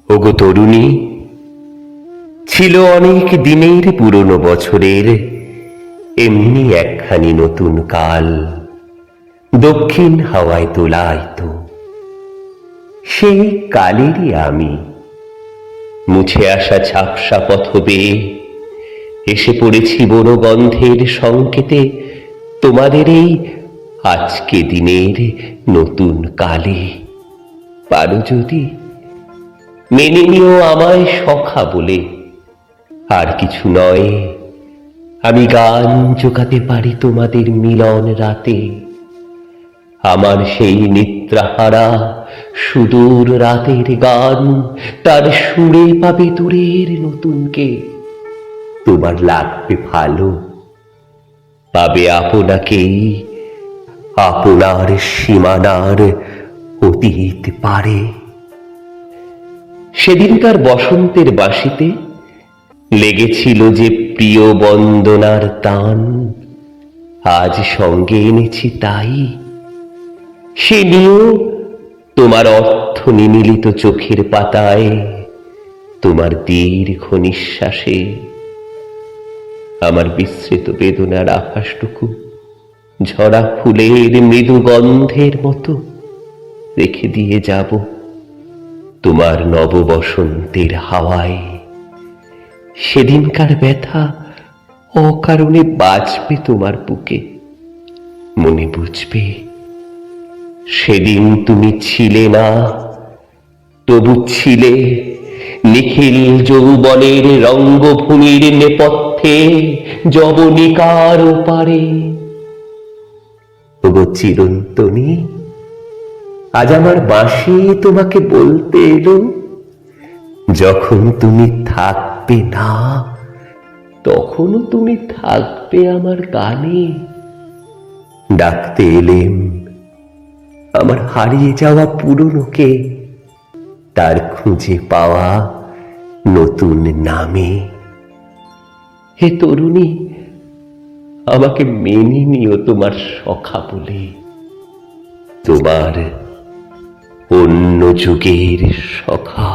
ওগো তরুণী, ছিল অনেক দিনের পুরনো বছরের এমনি একখানি নতুন কাল, দক্ষিণ হাওয়ায় তোলাইত। সেই কালেরই আমি মুছে আসা ঝাপসা পথ বেয়ে এসে পড়েছি বনগন্ধের সংকেতে তোমাদের এই আজকে দিনের নতুন কালে। পারো যদি মেনে নিও আমায় সখা বলে, আর কিছু নয়, আমি গান জোগাতে পারি তোমাদের মিলন রাতে। আমার সেই নিদ্রাহারা সুদূর রাতের গান, তার সুরে পাবে দূরের নতুনকে। তোমার লাগবে ভালো, পাবে আপনাকেই, আপনার সীমানার অতীত পারে। সেদিনকার বসন্তের বাঁশিতে লেগেছিল যে প্রিয় বন্দনার তান, আজ সঙ্গে এনেছি তাই। সে নিয়েও তোমার অর্থ নিমিলিত চোখের পাতায়, তোমার দীর্ঘ নিঃশ্বাসে আমার বিস্মৃত বেদনার আভাসটুকু ঝরা ফুলের মৃদু গন্ধের মতো রেখে দিয়ে যাব তোমার নববসন্তের হাওয়ায়। সেদিনকার ব্যথা অকারণে বাজবে তোমার বুকে, মনে বুঝবে সেদিন তুমি ছিলে না, তবু ছিলে নিখিল যৌবনের রঙ্গভূমির নেপথ্যে যবনিকার ওপারে। ওগো চিরন্তনী, আজ আমার বাঁশি তোমাকে বলতে এলো, যখন তুমি থাকবে না তখনও তুমি থাকবে আমার গানে। ডাকতে এলেম আমার হারিয়ে যাওয়া পুরনোকে, তার খুঁজে পাওয়া নতুন নামে। হে তরুণী, আমাকে মেনে নিও তোমার সখা বলে, তোমার অন্য যুগের সখা।